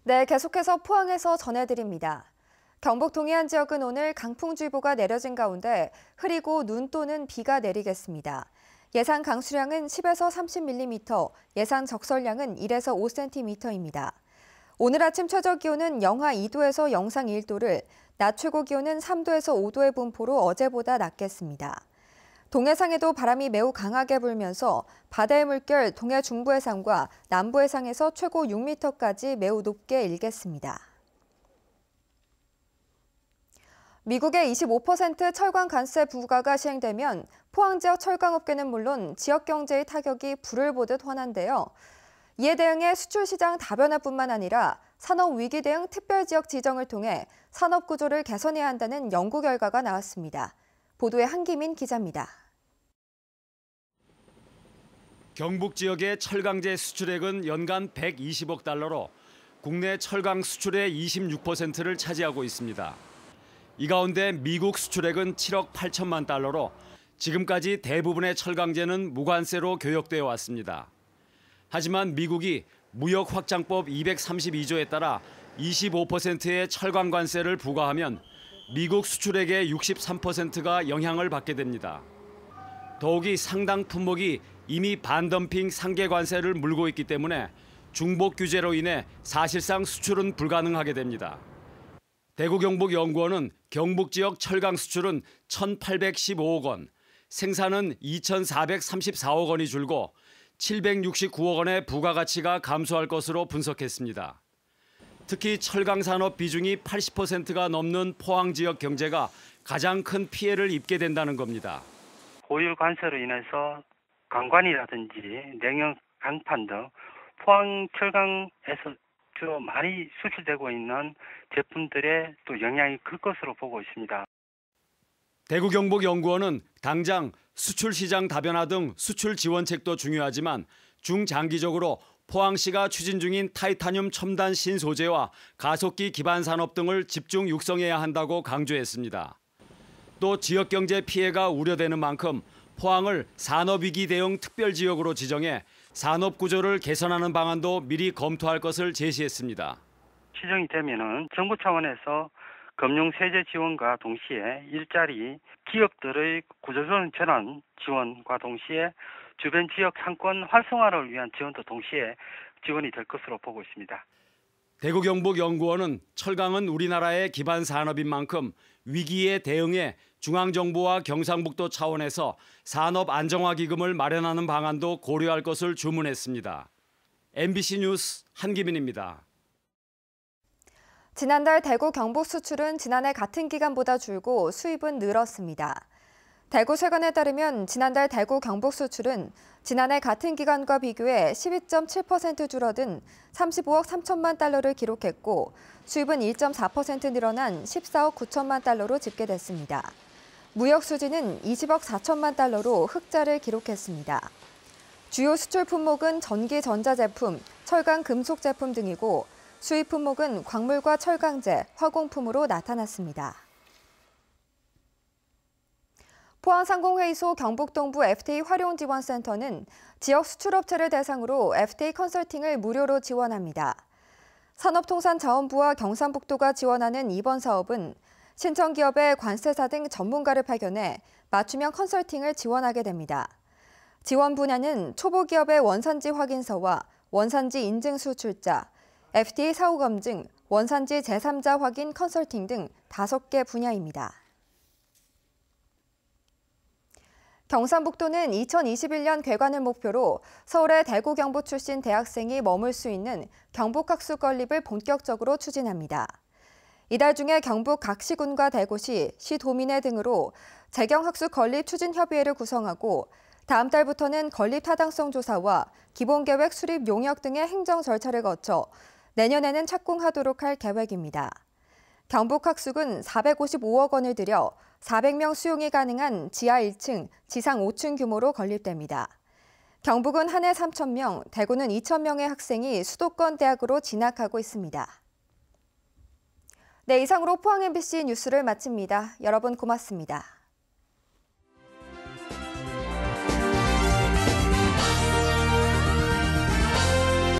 네, 계속해서 포항에서 전해드립니다. 경북 동해안 지역은 오늘 강풍주의보가 내려진 가운데 흐리고 눈 또는 비가 내리겠습니다. 예상 강수량은 10에서 30mm, 예상 적설량은 1에서 5cm입니다. 오늘 아침 최저 기온은 영하 2도에서 영상 1도를, 낮 최고 기온은 3도에서 5도의 분포로 어제보다 낮겠습니다. 동해상에도 바람이 매우 강하게 불면서 바다의 물결 동해 중부 해상과 남부 해상에서 최고 6m까지 매우 높게 일겠습니다. 미국의 25% 철강 관세 부과가 시행되면 포항 지역 철강업계는 물론 지역 경제의 타격이 불을 보듯 훤한데요. 이에 대응해 수출시장 다변화뿐만 아니라 산업위기 대응 특별지역 지정을 통해 산업 구조를 개선해야 한다는 연구 결과가 나왔습니다. 보도에 한기민 기자입니다. 경북 지역의 철강제 수출액은 연간 120억 달러로 국내 철강 수출의 26%를 차지하고 있습니다. 이 가운데 미국 수출액은 7억 8천만 달러로 지금까지 대부분의 철강제는 무관세로 교역되어 왔습니다. 하지만 미국이 무역확장법 232조에 따라 25%의 철강 관세를 부과하면 미국 수출액의 63%가 영향을 받게 됩니다. 더욱이 상당 품목이 이미 반덤핑 상계 관세를 물고 있기 때문에 중복 규제로 인해 사실상 수출은 불가능하게 됩니다. 대구경북연구원은 경북 지역 철강 수출은 1,815억 원, 생산은 2,434억 원이 줄고 769억 원의 부가가치가 감소할 것으로 분석했습니다. 특히 철강 산업 비중이 80%가 넘는 포항 지역 경제가 가장 큰 피해를 입게 된다는 겁니다. 고율 관세로 인해서 강관이라든지 냉영, 강판 등 포항 철강에서 주로 많이 수출되고 있는 제품들의 또 영향이 클 것으로 보고 있습니다. 대구경북연구원은 당장 수출 시장 다변화 등 수출 지원책도 중요하지만 중장기적으로 포항시가 추진 중인 타이타늄 첨단 신소재와 가속기 기반 산업 등을 집중 육성해야 한다고 강조했습니다. 또 지역경제 피해가 우려되는 만큼 포항을 산업위기 대응 특별지역으로 지정해 산업구조를 개선하는 방안도 미리 검토할 것을 제시했습니다. 지정이 되면은 정부 차원에서 금융세제 지원과 동시에 일자리, 기업들의 구조조정 전환 지원과 동시에 주변 지역 상권 활성화를 위한 지원도 동시에 지원이 될 것으로 보고 있습니다. 대구경북연구원은 철강은 우리나라의 기반 산업인 만큼 위기에 대응해 중앙정부와 경상북도 차원에서 산업안정화기금을 마련하는 방안도 고려할 것을 주문했습니다. MBC 뉴스 한기민입니다. 지난달 대구 경북 수출은 지난해 같은 기간보다 줄고 수입은 늘었습니다. 대구세관에 따르면 지난달 대구 경북 수출은 지난해 같은 기간과 비교해 12.7% 줄어든 35억 3천만 달러를 기록했고 수입은 1.4% 늘어난 14억 9천만 달러로 집계됐습니다. 무역 수지는 20억 4천만 달러로 흑자를 기록했습니다. 주요 수출 품목은 전기 전자제품, 철강 금속 제품 등이고 수입 품목은 광물과 철강제, 화공품으로 나타났습니다. 포항상공회의소 경북동부 FTA 활용지원센터는 지역 수출업체를 대상으로 FTA 컨설팅을 무료로 지원합니다. 산업통상자원부와 경상북도가 지원하는 이번 사업은 신청기업의 관세사 등 전문가를 파견해 맞춤형 컨설팅을 지원하게 됩니다. 지원 분야는 초보기업의 원산지 확인서와 원산지 인증 수출자, FTA 사후 검증, 원산지 제3자 확인 컨설팅 등 5개 분야입니다. 경상북도는 2021년 개관을 목표로 서울의 대구 경북 출신 대학생이 머물 수 있는 경북학습 건립을 본격적으로 추진합니다. 이달 중에 경북 각 시군과 대구시, 시도민회 등으로 재경학습 건립 추진협의회를 구성하고 다음 달부터는 건립 타당성 조사와 기본계획 수립 용역 등의 행정 절차를 거쳐 내년에는 착공하도록 할 계획입니다. 경북학숙은 455억 원을 들여 400명 수용이 가능한 지하 1층, 지상 5층 규모로 건립됩니다. 경북은 한 해 3,000명, 대구는 2,000명의 학생이 수도권 대학으로 진학하고 있습니다. 네, 이상으로 포항 MBC 뉴스를 마칩니다. 여러분 고맙습니다.